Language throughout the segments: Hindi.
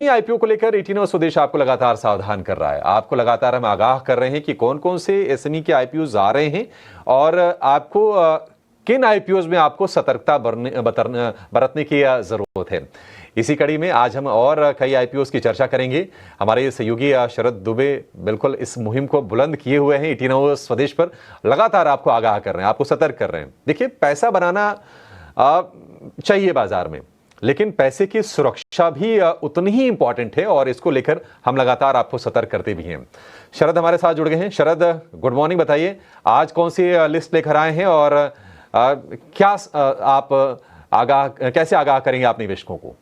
आईपीओ को लेकर 18 स्वदेश आपको लगातार सावधान कर रहा है। आपको लगातार हम आगाह कर रहे हैं कि कौन कौन से एसएमई के आईपीओज आ रहे हैं और आपको किन आईपीओज में आपको सतर्कता बरतने की जरूरत है। इसी कड़ी में आज हम और कई आईपीओज की चर्चा करेंगे। हमारे सहयोगी शरद दुबे बिल्कुल इस मुहिम को बुलंद किए हुए हैं, 18 स्वदेश पर लगातार आपको आगाह कर रहे हैं, आपको सतर्क कर रहे हैं। देखिए, पैसा बनाना चाहिए बाजार में, लेकिन पैसे की सुरक्षा भी उतनी ही इंपॉर्टेंट है और इसको लेकर हम लगातार आपको सतर्क करते भी हैं। शरद हमारे साथ जुड़ गए हैं। शरद, गुड मॉर्निंग। बताइए आज कौन सी लिस्ट लेकर आए हैं और क्या आप कैसे आगाह करेंगे आप निवेशकों को?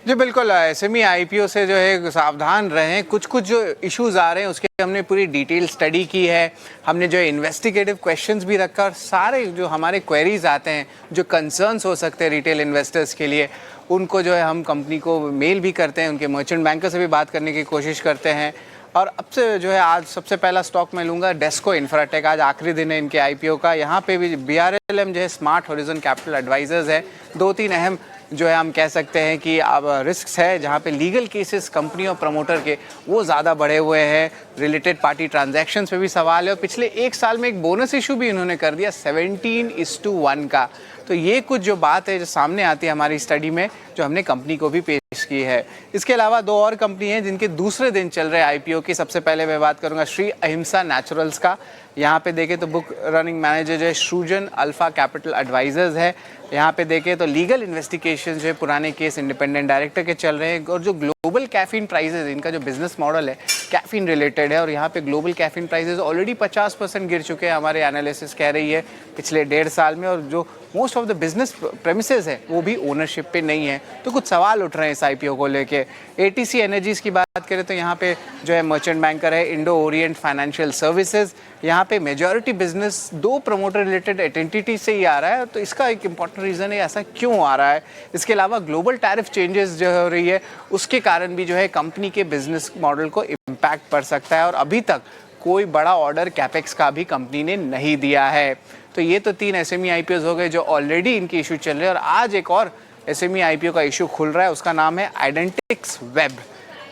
जी बिल्कुल, एसएमई आईपीओ से जो है सावधान रहें। कुछ जो इश्यूज आ रहे हैं उसके हमने पूरी डिटेल स्टडी की है। हमने जो है इन्वेस्टिगेटिव क्वेश्चंस भी रखा और सारे जो हमारे क्वेरीज आते हैं, जो कंसर्न्स हो सकते हैं रिटेल इन्वेस्टर्स के लिए, उनको जो है हम कंपनी को मेल भी करते हैं, उनके मर्चेंट बैंकर से भी बात करने की कोशिश करते हैं। और अब से जो है आज सबसे पहला स्टॉक मैं लूँगा डेस्को इंफ्राटेक। आज आखिरी दिन है इनके आईपीओ का। यहाँ पे भी BRLM जो है स्मार्ट हॉरिजन कैपिटल एडवाइजर्स है। 2-3 अहम जो है हम कह सकते हैं कि अब रिस्क्स है जहाँ पे लीगल केसेस कंपनी और प्रमोटर के वो ज़्यादा बढ़े हुए हैं। रिलेटेड पार्टी ट्रांजैक्शंस पे भी सवाल है और पिछले 1 साल में एक बोनस इशू भी इन्होंने कर दिया 17:1 का। तो ये कुछ जो बात है जो सामने आती है हमारी स्टडी में, जो हमने कंपनी को भी पेश की है। इसके अलावा 2 और कंपनी हैं जिनके दूसरे दिन चल रहे आईपीओ की। सबसे पहले मैं बात करूंगा श्री अहिंसा नेचुरल्स का। यहाँ पे देखें तो बुक रनिंग मैनेजर जो है सृजन अल्फा कैपिटल एडवाइजर्स है। यहाँ पे देखें तो लीगल इन्वेस्टिगेशन जो है पुराने केस इंडिपेंडेंट डायरेक्टर के चल रहे हैं। और जो ग्लोबल कैफीन प्राइजेज, इनका जो बिजनेस मॉडल है कैफीन रिलेटेड है और यहाँ पे ग्लोबल कैफीन प्राइजेज ऑलरेडी 50% गिर चुके हैं, हमारे एनालिसिस कह रही है, पिछले 1.5 साल में। और जो most of the business premises है वो भी ओनरशिप पे नहीं है। तो कुछ सवाल उठ रहे हैं इस आईपीओ को लेके। एटीसी एनर्जीज की बात करें तो यहाँ पे जो है मर्चेंट बैंकर है इंडो ओरिएंट फाइनेंशियल सर्विसेज। यहाँ पे majority business 2 promoter related entity से ही आ रहा है। तो इसका एक इंपॉर्टेंट रीज़न है ऐसा क्यों आ रहा है। इसके अलावा ग्लोबल टैरिफ चेंजेस जो हो रही है उसके कारण भी जो है कंपनी के बिजनेस मॉडल को इम्पैक्ट पड़ सकता है। और अभी तक कोई बड़ा ऑर्डर कैपेक्स का भी कंपनी ने नहीं दिया है। तो ये तो 3 एसएमई आईपीओ हो गए जो ऑलरेडी इनके इशू चल रहे हैं। और आज एक और एसएमई आईपीओ का इशू खुल रहा है, उसका नाम है आइडेंटिक्स वेब।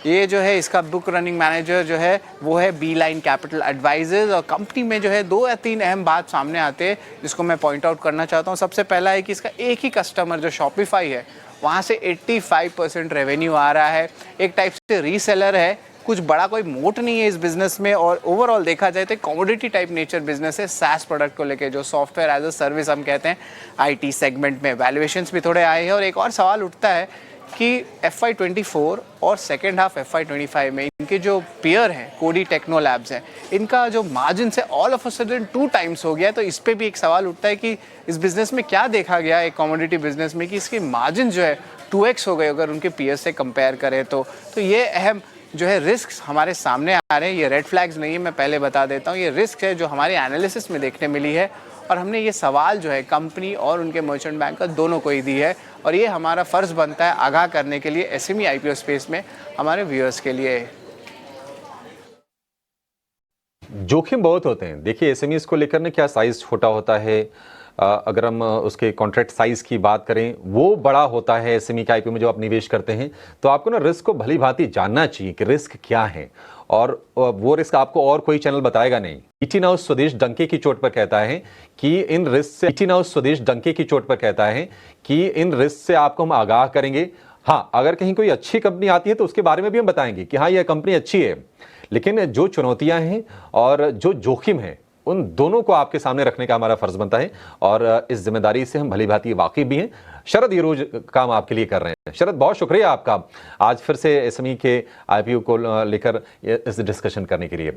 ये जो है इसका बुक रनिंग मैनेजर जो है वो है बीलाइन कैपिटल एडवाइजर्स। और कंपनी में जो है 2 या 3 अहम बात सामने आते हैं जिसको मैं पॉइंट आउट करना चाहता हूँ। सबसे पहला है कि इसका एक ही कस्टमर जो शॉपिफाई है वहाँ से 85% रेवेन्यू आ रहा है। एक टाइप से रीसेलर है, कुछ बड़ा कोई मोट नहीं है इस बिजनेस में। और ओवरऑल देखा जाए तो कमोडिटी टाइप नेचर बिजनेस है। SaaS प्रोडक्ट को लेके जो सॉफ्टवेयर एज अ सर्विस हम कहते हैं आईटी सेगमेंट में। वैल्यूएशंस भी थोड़े आए हैं। और एक और सवाल उठता है कि FY24 और सेकेंड हाफ FY25 में इनके जो पेयर हैं कोडी टेक्नो लैब्स हैं, इनका जो मार्जिन से all of a sudden 2 times हो गया। तो इस पे भी एक सवाल उठता है कि इस बिजनेस में क्या देखा गया एक कमोडिटी बिजनेस में कि इसके मार्जिन जो है 2x हो गए अगर उनके पेयर से कंपेयर करें तो ये अहम जो है रिस्क हमारे सामने आ रहे हैं। ये रेड फ्लैग्स नहीं है, मैं पहले बता देता हूँ, ये रिस्क है जो हमारे एनालिसिस में देखने मिली है। और हमने ये सवाल जो है कंपनी और उनके मर्चेंट बैंकर दोनों को ही दी है। और ये हमारा फ़र्ज़ बनता है आगाह करने के लिए एसएमई आईपीओ स्पेस में हमारे व्यूअर्स के लिए। जोखिम बहुत होते हैं। देखिए, एसएमईज को लेकर ना क्या साइज छोटा होता है, अगर हम उसके कॉन्ट्रैक्ट साइज की बात करें वो बड़ा होता है। एसएमई के आईपीओ में जो आप निवेश करते हैं तो आपको ना रिस्क को भली भांति जानना चाहिए कि रिस्क क्या है और वो रिस्क आपको और कोई चैनल बताएगा नहीं। 18 स्वदेश डंके की चोट पर कहता है कि इन रिस्क से 18 स्वदेश डंके की चोट पर कहता है कि इन रिस्क से आपको हम आगाह करेंगे। हाँ, अगर कहीं कोई अच्छी कंपनी आती है तो उसके बारे में भी हम बताएंगे कि हाँ यह कंपनी अच्छी है, लेकिन जो चुनौतियां हैं और जो जोखिम है उन दोनों को आपके सामने रखने का हमारा फर्ज बनता है और इस जिम्मेदारी से हम भली भांति वाकिफ भी हैं। शरद ये रोज काम आपके लिए कर रहे हैं। शरद, बहुत शुक्रिया आपका आज फिर से एसएमई के आईपीओ को लेकर इस डिस्कशन करने के लिए।